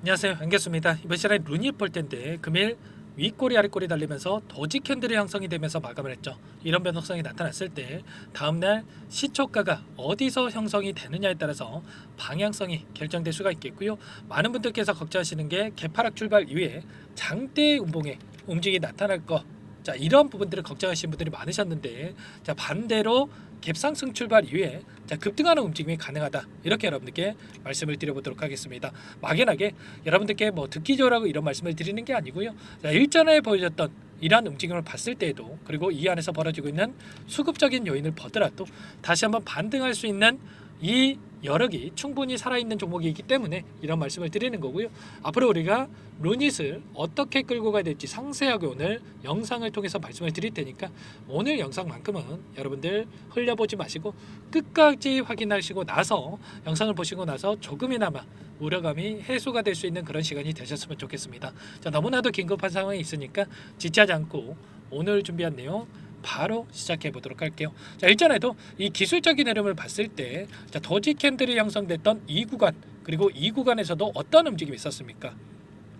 안녕하세요, 안겠습니다. 이번 시간에 룬이 볼 텐데 금일 윗꼬리 아랫꼬리 달리면서 도지 캔들이 형성이 되면서 마감을 했죠. 이런 변동성이 나타났을 때 다음날 시초가가 어디서 형성이 되느냐에 따라서 방향성이 결정될 수가 있겠고요. 많은 분들께서 걱정하시는 게 개파락 출발 이후에 장대 운봉의 움직임이 나타날 거, 자 이런 부분들을 걱정하시는 분들이 많으셨는데, 자 반대로 갭상승 출발 이후에 자 급등하는 움직임이 가능하다, 이렇게 여러분들께 말씀을 드려보도록 하겠습니다. 막연하게 여러분들께 뭐 듣기 좋으라고 이런 말씀을 드리는 게 아니고요. 자, 일전에 보여줬던 이러한 움직임을 봤을 때에도, 그리고 이 안에서 벌어지고 있는 수급적인 요인을 보더라도 다시 한번 반등할 수 있는 이 여력이 충분히 살아있는 종목이기 때문에 이런 말씀을 드리는 거고요. 앞으로 우리가 루닛을 어떻게 끌고 가야 될지 상세하게 오늘 영상을 통해서 말씀을 드릴 테니까 오늘 영상만큼은 여러분들 흘려보지 마시고 끝까지 확인하시고 나서, 영상을 보시고 나서 조금이나마 우려감이 해소가 될 수 있는 그런 시간이 되셨으면 좋겠습니다. 자, 너무나도 긴급한 상황이 있으니까 지체하지 않고 오늘 준비한 내용 바로 시작해 보도록 할게요. 자, 일전에도 이 기술적인 흐름을 봤을 때, 자, 도지 캔들이 형성됐던 이 구간, 그리고 이 구간에서도 어떤 움직임이 있었습니까?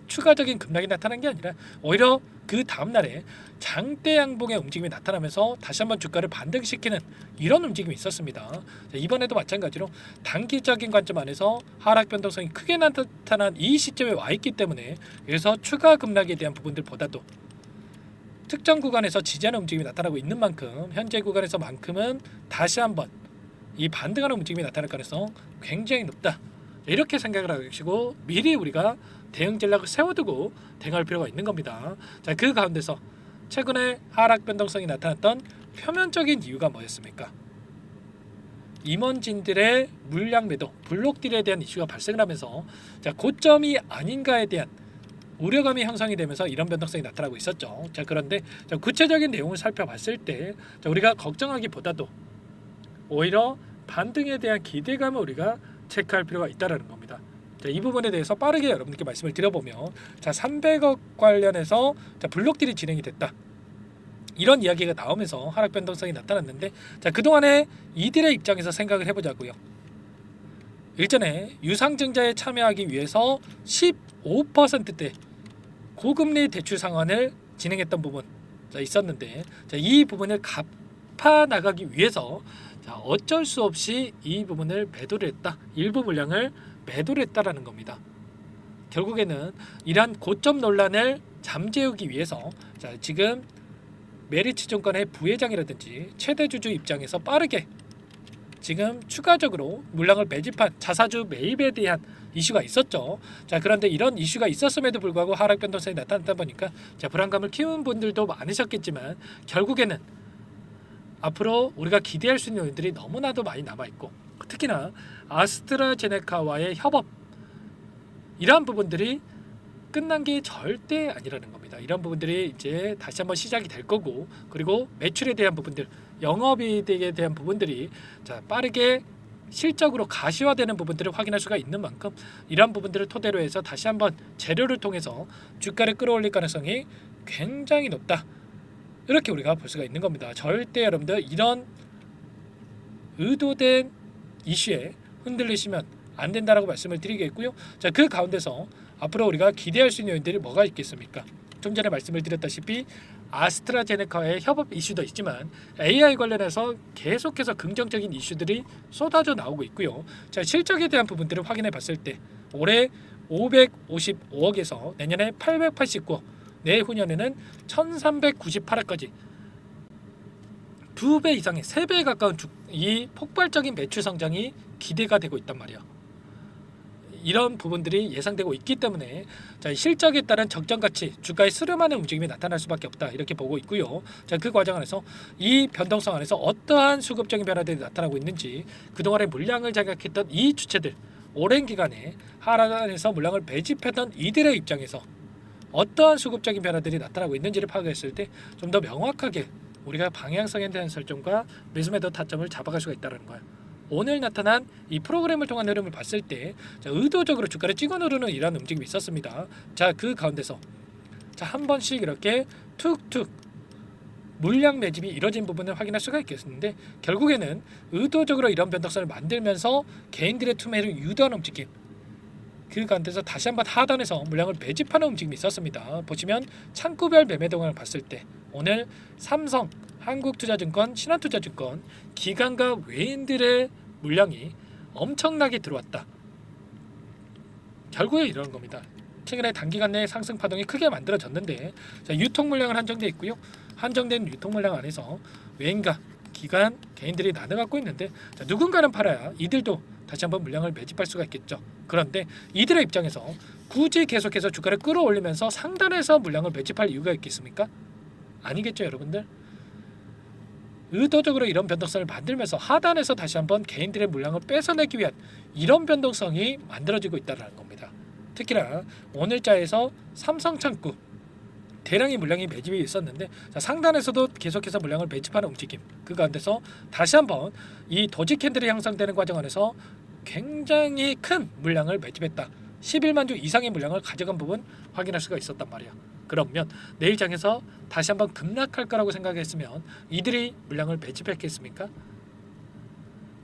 추가적인 급락이 나타난 게 아니라 오히려 그 다음날에 장대 양봉의 움직임이 나타나면서 다시 한번 주가를 반등시키는 이런 움직임이 있었습니다. 자, 이번에도 마찬가지로 단기적인 관점 안에서 하락 변동성이 크게 나타난 이 시점에 와 있기 때문에, 그래서 추가 급락에 대한 부분들보다도 특정 구간에서 지지하는 움직임이 나타나고 있는 만큼 현재 구간에서만큼은 다시 한번 이 반등하는 움직임이 나타날 가능성 굉장히 높다, 이렇게 생각을 하시고 미리 우리가 대응 전략을 세워두고 대응할 필요가 있는 겁니다. 자, 그 가운데서 최근에 하락 변동성이 나타났던 표면적인 이유가 뭐였습니까? 임원진들의 물량 매도, 블록딜에 대한 이슈가 발생을 하면서 자, 고점이 아닌가에 대한 우려감이 형성이 되면서 이런 변동성이 나타나고 있었죠. 자, 그런데 자, 구체적인 내용을 살펴봤을 때 자, 우리가 걱정하기보다도 오히려 반등에 대한 기대감을 우리가 체크할 필요가 있다는 겁니다. 자, 이 부분에 대해서 빠르게 여러분들께 말씀을 드려보면, 자 300억 관련해서 자, 블록딜이 진행이 됐다, 이런 이야기가 나오면서 하락 변동성이 나타났는데, 자 그동안에 이들의 입장에서 생각을 해보자고요. 일전에 유상증자에 참여하기 위해서 15%대 고금리 대출 상환을 진행했던 부분 자, 있었는데, 자, 이 부분을 갚아 나가기 위해서 자, 어쩔 수 없이 이 부분을 매도를 했다, 일부 물량을 매도를 했다라는 겁니다. 결국에는 이러한 고점 논란을 잠재우기 위해서 자, 지금 메리츠증권의 부회장이라든지 최대 주주 입장에서 빠르게 지금 추가적으로 물량을 매집한 자사주 매입에 대한 이슈가 있었죠. 자, 그런데 이런 이슈가 있었음에도 불구하고 하락 변동성이 나타났다 보니까 자, 불안감을 키운 분들도 많으셨겠지만, 결국에는 앞으로 우리가 기대할 수 있는 요인들이 너무나도 많이 남아있고, 특히나 아스트라제네카와의 협업, 이러한 부분들이 끝난 게 절대 아니라는 겁니다. 이런 부분들이 이제 다시 한번 시작이 될 거고, 그리고 매출에 대한 부분들, 영업이익에 대한 부분들이 자, 빠르게 실적으로 가시화되는 부분들을 확인할 수가 있는 만큼 이런 부분들을 토대로 해서 다시 한번 재료를 통해서 주가를 끌어올릴 가능성이 굉장히 높다, 이렇게 우리가 볼 수가 있는 겁니다. 절대 여러분들 이런 의도된 이슈에 흔들리시면 안 된다라고 말씀을 드리겠고요. 자, 그 가운데서 앞으로 우리가 기대할 수 있는 요인들이 뭐가 있겠습니까? 좀 전에 말씀을 드렸다시피 아스트라제네카의 협업 이슈도 있지만 AI 관련해서 계속해서 긍정적인 이슈들이 쏟아져 나오고 있고요. 자, 실적에 대한 부분들을 확인해 봤을 때 올해 555억에서 내년에 889억, 내후년에는 1398억까지 2배 이상의 3배에 가까운 이 폭발적인 매출 성장이 기대가 되고 있단 말이야. 이런 부분들이 예상되고 있기 때문에 자, 실적에 따른 적정 가치, 주가의 스름하는 움직임이 나타날 수밖에 없다, 이렇게 보고 있고요. 자, 그 과정 안에서 이 변동성 안에서 어떠한 수급적인 변화들이 나타나고 있는지, 그동안의 물량을 장악했던 이 주체들, 오랜 기간에 하락에서 물량을 매집했던 이들의 입장에서 어떠한 수급적인 변화들이 나타나고 있는지를 파악했을 때 좀 더 명확하게 우리가 방향성에 대한 설정과 매수매도 타점을 잡아갈 수가 있다는 거예요. 오늘 나타난 이 프로그램을 통한 흐름을 봤을 때 자, 의도적으로 주가를 찍어 누르는 이런 움직임이 있었습니다. 자, 그 가운데서 자, 한 번씩 이렇게 툭툭 물량 매집이 이뤄진 부분을 확인할 수가 있겠는데, 결국에는 의도적으로 이런 변동성을 만들면서 개인들의 투매를 유도하는 움직임, 그 가운데서 다시 한번 하단에서 물량을 매집하는 움직임이 있었습니다. 보시면 창구별 매매 동향을 봤을 때 오늘 삼성, 한국투자증권, 신한투자증권 기관과 외인들의 물량이 엄청나게 들어왔다. 결국에 이런 겁니다. 최근에 단기간 내에 상승 파동이 크게 만들어졌는데 자, 유통 물량은 한정돼 있고요. 한정된 유통 물량 안에서 외인과 기관, 개인들이 나눠 갖고 있는데 자, 누군가는 팔아야 이들도 다시 한번 물량을 매집할 수가 있겠죠. 그런데 이들의 입장에서 굳이 계속해서 주가를 끌어올리면서 상단에서 물량을 매집할 이유가 있겠습니까? 아니겠죠, 여러분들. 의도적으로 이런 변동성을 만들면서 하단에서 다시 한번 개인들의 물량을 뺏어내기 위한 이런 변동성이 만들어지고 있다는 겁니다. 특히나 오늘자에서 삼성창구 대량의 물량이 매집이 있었는데 자, 상단에서도 계속해서 물량을 매집하는 움직임, 그 가운데서 다시 한번 이 도지 캔들이 형성되는 과정 안에서 굉장히 큰 물량을 매집했다. 11만 주 이상의 물량을 가져간 부분 확인할 수가 있었단 말이야. 그러면 내일장에서 다시 한번 급락할 거라고 생각했으면 이들이 물량을 매집했겠습니까?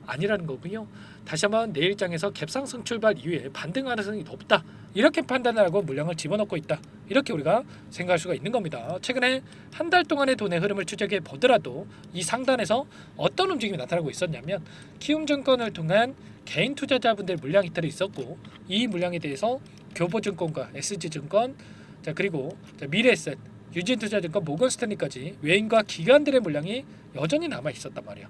아니라는 거군요. 다시 한번 내일장에서 갭상승 출발 이후에 반등 가능성이 높다. 이렇게 판단하고 물량을 집어넣고 있다. 이렇게 우리가 생각할 수가 있는 겁니다. 최근에 한 달 동안의 돈의 흐름을 추적해 보더라도 이 상단에서 어떤 움직임이 나타나고 있었냐면 키움증권을 통한 개인 투자자분들 물량 이탈이 있었고 이 물량에 대해서 교보증권과 SG증권 자 그리고 미래에셋, 유진투자증권, 모건스탠리까지 외인과 기관들의 물량이 여전히 남아 있었단 말이야.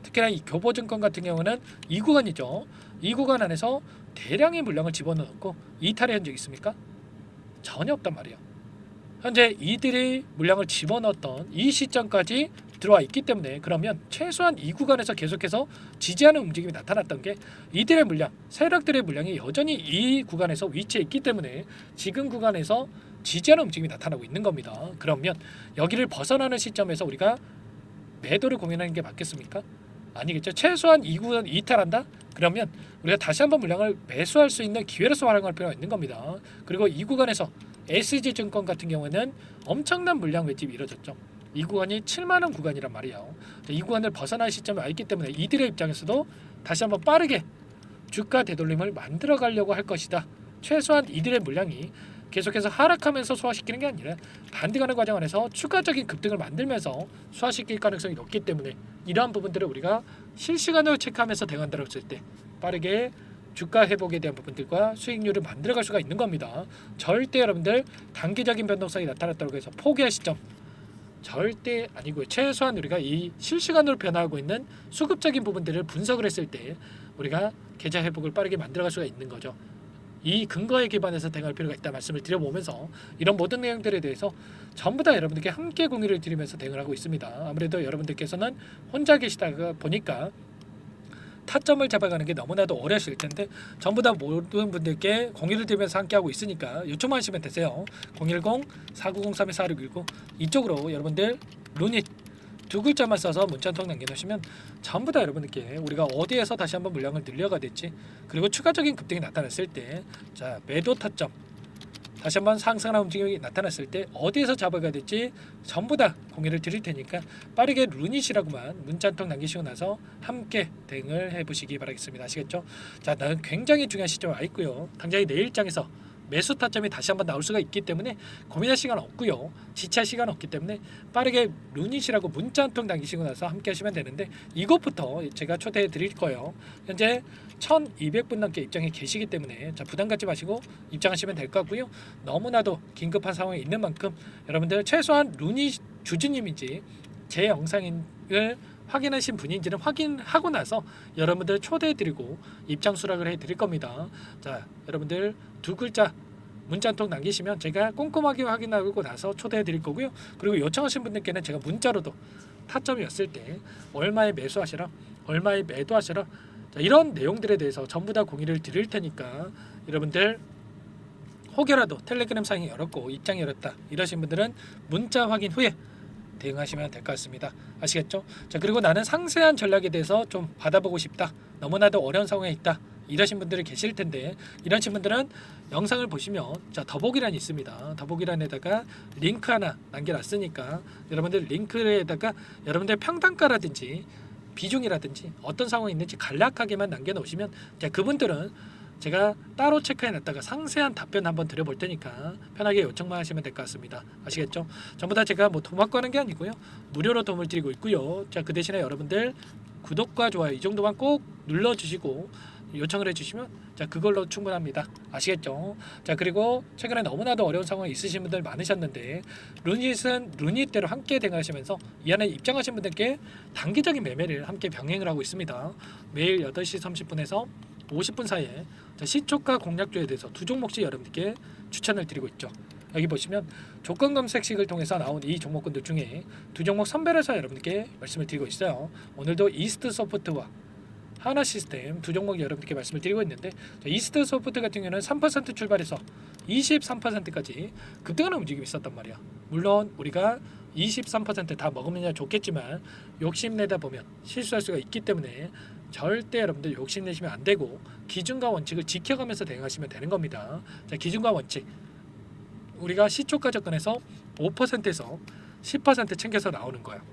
특히나 이 교보증권 같은 경우는 이 구간이죠. 이 구간 안에서 대량의 물량을 집어넣고 이탈의 흔적이 있습니까? 전혀 없단 말이에요. 현재 이들이 물량을 집어넣었던 이 시점까지 들어와 있기 때문에 그러면 최소한 이 구간에서 계속해서 지지하는 움직임이 나타났던 게 이들의 물량, 세력들의 물량이 여전히 이 구간에서 위치해 있기 때문에 지금 구간에서 지지하는 움직임이 나타나고 있는 겁니다. 그러면 여기를 벗어나는 시점에서 우리가 매도를 고민하는 게 맞겠습니까? 아니겠죠. 최소한 이 구간 이탈한다? 그러면 우리가 다시 한번 물량을 매수할 수 있는 기회로서 활용할 필요가 있는 겁니다. 그리고 이 구간에서 SG증권 같은 경우에는 엄청난 물량 매집이 이루어졌죠. 이 구간이 7만 원 구간이란 말이에요. 이 구간을 벗어날 시점에 와 있기 때문에 이들의 입장에서도 다시 한번 빠르게 주가 되돌림을 만들어 가려고 할 것이다. 최소한 이들의 물량이 계속해서 하락하면서 소화시키는 게 아니라 반등하는 과정 안에서 추가적인 급등을 만들면서 소화시킬 가능성이 높기 때문에 이러한 부분들을 우리가 실시간으로 체크하면서 대응한다고 했을 때 빠르게 주가 회복에 대한 부분들과 수익률을 만들어갈 수가 있는 겁니다. 절대 여러분들 단기적인 변동성이 나타났다고 해서 포기할 시점 절대 아니고요. 최소한 우리가 이 실시간으로 변화하고 있는 수급적인 부분들을 분석을 했을 때 우리가 계좌 회복을 빠르게 만들어갈 수가 있는 거죠. 이 근거에 기반해서 대응할 필요가 있다 말씀을 드려보면서 이런 모든 내용들에 대해서 전부 다 여러분들께 함께 공유를 드리면서 대응을 하고 있습니다. 아무래도 여러분들께서는 혼자 계시다가 보니까 타점을 잡아가는 게 너무나도 어려우실 텐데 전부 다 모든 분들께 공유를 드리면서 함께하고 있으니까 요청만 하시면 되세요. 010-4903-4619 이쪽으로 여러분들 루닛 두 글자만 써서 문자 한 통 남겨놓으시면 전부 다 여러분들께 우리가 어디에서 다시 한번 물량을 늘려가 될지 그리고 추가적인 급등이 나타났을 때 자 매도 타점 다시 한번 상승하는 움직임이 나타났을 때 어디에서 잡아가야 될지 전부 다 공유를 드릴 테니까 빠르게 루닛이라고만 문자 한 통 남기시고 나서 함께 대응을 해보시기 바라겠습니다. 아시겠죠? 자, 나는 굉장히 중요한 시점에 와 있고요. 당장이 내일장에서 매수 타점이 다시 한번 나올 수가 있기 때문에 고민할 시간 없고요. 지체할 시간 없기 때문에 빠르게 루닛이라고 문자 한 통 남기시고 나서 함께 하시면 되는데 이것부터 제가 초대해 드릴 거예요. 현재 1200분 넘게 입장에 계시기 때문에 자, 부담 갖지 마시고 입장하시면 될 것 같고요. 너무나도 긴급한 상황에 있는 만큼 여러분들 최소한 루닛 주주님인지 제 영상을 확인하신 분인지는 확인하고 나서 여러분들 초대해드리고 입장 수락을 해드릴 겁니다. 자, 여러분들 두 글자 문자 한 통 남기시면 제가 꼼꼼하게 확인하고 나서 초대해드릴 거고요. 그리고 요청하신 분들께는 제가 문자로도 타점이었을 때 얼마에 매수하시라, 얼마에 매도하시라 자, 이런 내용들에 대해서 전부 다 공유를 드릴 테니까 여러분들 혹여라도 텔레그램 상이 열었고 입장이 열었다 이러신 분들은 문자 확인 후에 대응하시면 될 것 같습니다. 아시겠죠? 자, 그리고 나는 상세한 전략에 대해서 좀 받아보고 싶다. 너무나도 어려운 상황에 있다. 이러신 분들이 계실 텐데 이러신 분들은 영상을 보시면 자, 더보기란이 있습니다. 더보기란에다가 링크 하나 남겨놨으니까 여러분들 링크에다가 여러분들 평단가라든지 비중이라든지 어떤 상황이 있는지 간략하게만 남겨놓으시면 자, 그분들은 제가 따로 체크해 놨다가 상세한 답변 한번 드려볼 테니까 편하게 요청만 하시면 될 것 같습니다. 아시겠죠? 전부 다 제가 뭐 돈 받고 하는 게 아니고요. 무료로 도움을 드리고 있고요. 자, 그 대신에 여러분들 구독과 좋아요 이 정도만 꼭 눌러주시고 요청을 해주시면 자 그걸로 충분합니다. 아시겠죠? 자, 그리고 최근에 너무나도 어려운 상황이 있으신 분들 많으셨는데 루닛은 루닛대로 함께 대응하시면서 이 안에 입장하신 분들께 단기적인 매매를 함께 병행을 하고 있습니다. 매일 8시 30분에서 50분 사이에 시초가 공략주에 대해서 두 종목씩 여러분들께 추천을 드리고 있죠. 여기 보시면 조건 검색식을 통해서 나온 이 종목군들 중에 두 종목 선별해서 여러분들께 말씀을 드리고 있어요. 오늘도 이스트 소프트와 하나 시스템 두 종목 여러분들께 말씀을 드리고 있는데 이스트 소프트 같은 경우는 3% 출발해서 23%까지 급등하는 움직임이 있었단 말이야. 물론 우리가 23%다 먹으면 좋겠지만 욕심내다 보면 실수할 수가 있기 때문에 절대 여러분들 욕심내시면 안 되고 기준과 원칙을 지켜가면서 대응하시면 되는 겁니다. 자, 기준과 원칙 우리가 시초가 접근해서 5%에서 10% 챙겨서 나오는 거야.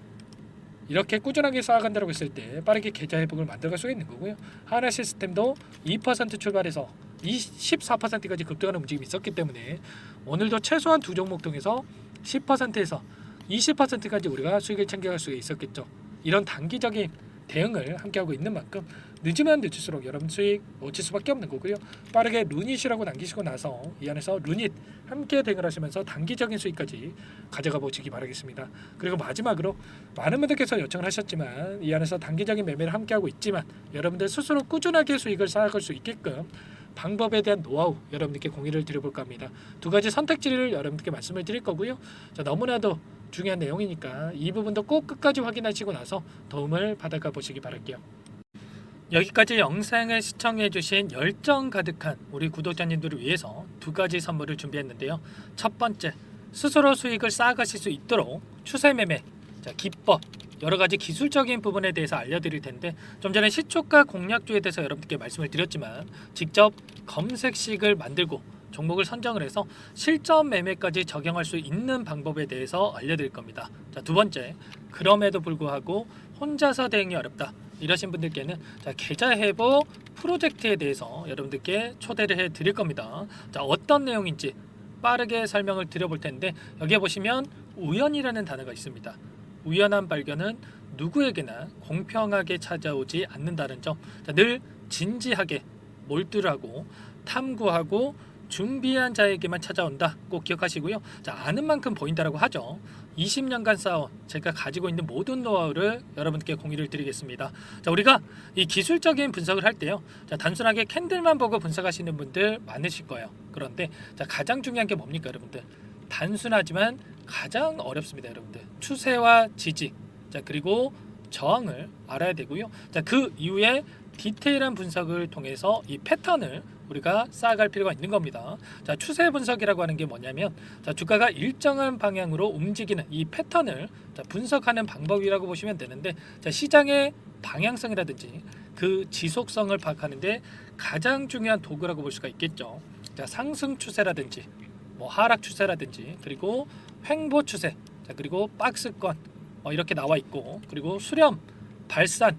이렇게 꾸준하게 쌓아간다고 했을 때 빠르게 계좌 회복을 만들어갈 수 있는 거고요. 하나 시스템도 2% 출발해서 14%까지 급등하는 움직임이 있었기 때문에 오늘도 최소한 두 종목 통해서 10%에서 20%까지 우리가 수익을 챙겨갈 수 있었겠죠. 이런 단기적인 대응을 함께하고 있는 만큼 늦으면 늦을수록 여러분 수익 놓칠 수밖에 없는 거고요. 빠르게 루닛이라고 남기시고 나서 이 안에서 루닛 함께 대응을 하시면서 단기적인 수익까지 가져가 보시기 바라겠습니다. 그리고 마지막으로 많은 분들께서 요청을 하셨지만 이 안에서 단기적인 매매를 함께하고 있지만 여러분들 스스로 꾸준하게 수익을 쌓아갈 수 있게끔 방법에 대한 노하우 여러분들께 공유를 드려볼까 합니다. 두 가지 선택지를 여러분들께 말씀을 드릴 거고요. 자, 너무나도 중요한 내용이니까 이 부분도 꼭 끝까지 확인하시고 나서 도움을 받아가 보시기 바랄게요. 여기까지 영상을 시청해주신 열정 가득한 우리 구독자님들을 위해서 두 가지 선물을 준비했는데요. 첫 번째, 스스로 수익을 쌓아가실 수 있도록 추세 매매 기법 여러 가지 기술적인 부분에 대해서 알려드릴 텐데 좀 전에 시초가 공략주에 대해서 여러분들께 말씀을 드렸지만 직접 검색식을 만들고 종목을 선정을 해서 실전 매매까지 적용할 수 있는 방법에 대해서 알려드릴 겁니다. 자, 두 번째, 그럼에도 불구하고 혼자서 대응이 어렵다 이러신 분들께는 계좌 회복 프로젝트에 대해서 여러분들께 초대를 해 드릴 겁니다. 자, 어떤 내용인지 빠르게 설명을 드려볼 텐데 여기에 보시면 우연이라는 단어가 있습니다. 우연한 발견은 누구에게나 공평하게 찾아오지 않는다는 점, 늘 진지하게 몰두하고 탐구하고 준비한 자에게만 찾아온다 꼭 기억하시고요. 자, 아는 만큼 보인다라고 하죠. 20년간 쌓아온 제가 가지고 있는 모든 노하우를 여러분께 공유를 드리겠습니다. 자, 우리가 이 기술적인 분석을 할 때요, 자, 단순하게 캔들만 보고 분석하시는 분들 많으실 거예요. 그런데 자, 가장 중요한 게 뭡니까 여러분들? 단순하지만 가장 어렵습니다. 여러분들 추세와 지지, 자, 그리고 저항을 알아야 되고요. 자, 그 이후에 디테일한 분석을 통해서 이 패턴을 우리가 쌓아갈 필요가 있는 겁니다. 자, 추세 분석이라고 하는 게 뭐냐면 자, 주가가 일정한 방향으로 움직이는 이 패턴을 분석하는 방법이라고 보시면 되는데 자, 시장의 방향성이라든지 그 지속성을 파악하는데 가장 중요한 도구라고 볼 수가 있겠죠. 자, 상승 추세라든지 뭐 하락 추세라든지 그리고 횡보 추세, 자, 그리고 박스권 이렇게 나와 있고 그리고 수렴, 발산,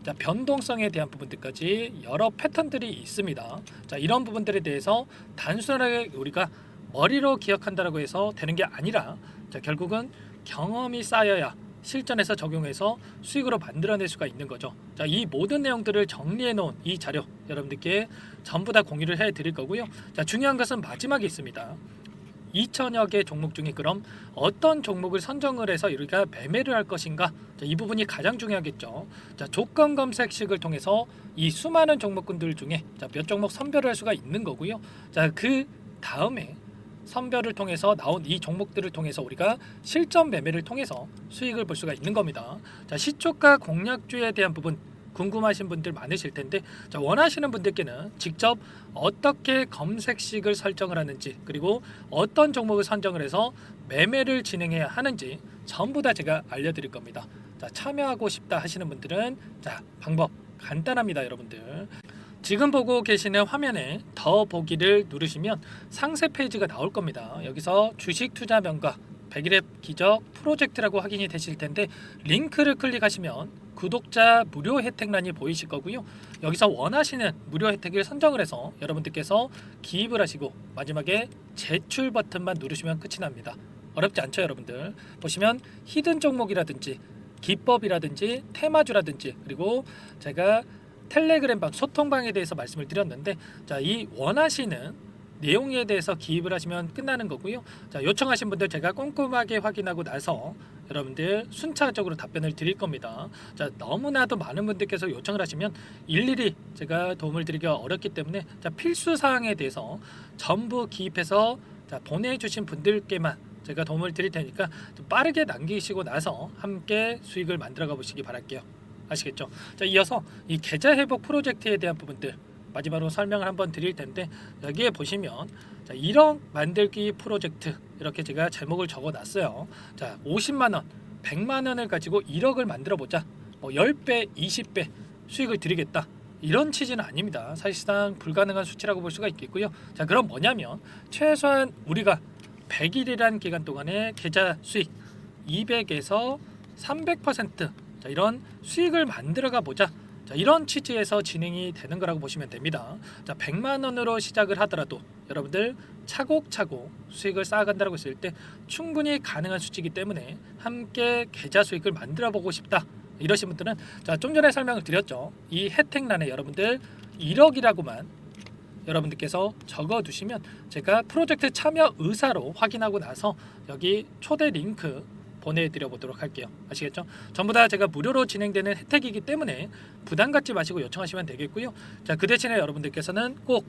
자, 변동성에 대한 부분들까지 여러 패턴들이 있습니다. 자, 이런 부분들에 대해서 단순하게 우리가 머리로 기억한다라고 해서 되는 게 아니라 자, 결국은 경험이 쌓여야 실전에서 적용해서 수익으로 만들어낼 수가 있는 거죠. 자, 이 모든 내용들을 정리해 놓은 이 자료 여러분들께 전부 다 공유를 해 드릴 거고요. 자, 중요한 것은 마지막에 있습니다. 2천여 개 종목 중에 그럼 어떤 종목을 선정을 해서 우리가 매매를 할 것인가? 자, 이 부분이 가장 중요하겠죠. 자, 조건 검색식을 통해서 이 수많은 종목군들 중에 자, 몇 종목 선별을 할 수가 있는 거고요. 자, 그 다음에 선별을 통해서 나온 이 종목들을 통해서 우리가 실전 매매를 통해서 수익을 볼 수가 있는 겁니다. 자, 시초가 공략주에 대한 부분 궁금하신 분들 많으실 텐데 자, 원하시는 분들께는 직접 어떻게 검색식을 설정을 하는지 그리고 어떤 종목을 선정을 해서 매매를 진행해야 하는지 전부 다 제가 알려드릴 겁니다. 자, 참여하고 싶다 하시는 분들은 자, 방법 간단합니다. 여러분들 지금 보고 계시는 화면에 더 보기를 누르시면 상세 페이지가 나올 겁니다. 여기서 주식 투자 명가 100일의 기적 프로젝트라고 확인이 되실 텐데 링크를 클릭하시면 구독자 무료 혜택란이 보이실 거고요. 여기서 원하시는 무료 혜택을 선정을 해서 여러분들께서 기입을 하시고 마지막에 제출 버튼만 누르시면 끝이 납니다. 어렵지 않죠, 여러분들. 보시면 히든 종목이라든지 기법이라든지 테마주라든지 그리고 제가 텔레그램방 소통방에 대해서 말씀을 드렸는데, 자, 이 원하시는 내용에 대해서 기입을 하시면 끝나는 거고요. 자, 요청하신 분들 제가 꼼꼼하게 확인하고 나서 여러분들 순차적으로 답변을 드릴 겁니다. 자, 너무나도 많은 분들께서 요청을 하시면 일일이 제가 도움을 드리기가 어렵기 때문에, 자, 필수 사항에 대해서 전부 기입해서 자, 보내주신 분들께만 제가 도움을 드릴 테니까 좀 빠르게 남기시고 나서 함께 수익을 만들어가 보시기 바랄게요. 아시겠죠? 자, 이어서 이 계좌 회복 프로젝트에 대한 부분들 마지막으로 설명을 한번 드릴 텐데, 여기에 보시면 자, 1억 만들기 프로젝트 이렇게 제가 제목을 적어 놨어요. 자, 50만 원, 100만 원을 가지고 1억을 만들어 보자. 뭐 10배, 20배 수익을 드리겠다. 이런 취지는 아닙니다. 사실상 불가능한 수치라고 볼 수가 있겠고요. 자, 그럼 뭐냐면 최소한 우리가 100일이란 기간 동안에 계좌 수익 200에서 300% 자, 이런 수익을 만들어가 보자. 자, 이런 취지에서 진행이 되는 거라고 보시면 됩니다. 자, 100만 원으로 시작을 하더라도 여러분들 차곡차곡 수익을 쌓아간다고 했을 때 충분히 가능한 수치이기 때문에 함께 계좌 수익을 만들어 보고 싶다. 이러신 분들은 자, 좀 전에 설명을 드렸죠. 이 혜택란에 여러분들 1억이라고만 여러분들께서 적어 두시면 제가 프로젝트 참여 의사로 확인하고 나서 여기 초대 링크 보내드려 보도록 할게요. 아시겠죠? 전부 다 제가 무료로 진행되는 혜택이기 때문에 부담 갖지 마시고 요청하시면 되겠고요. 자, 그 대신에 여러분들께서는 꼭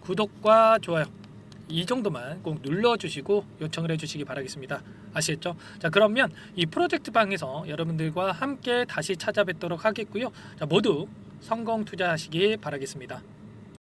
구독과 좋아요 이 정도만 꼭 눌러주시고 요청을 해주시기 바라겠습니다. 아시겠죠? 자, 그러면 이 프로젝트 방에서 여러분들과 함께 다시 찾아뵙도록 하겠고요. 자, 모두 성공 투자하시기 바라겠습니다.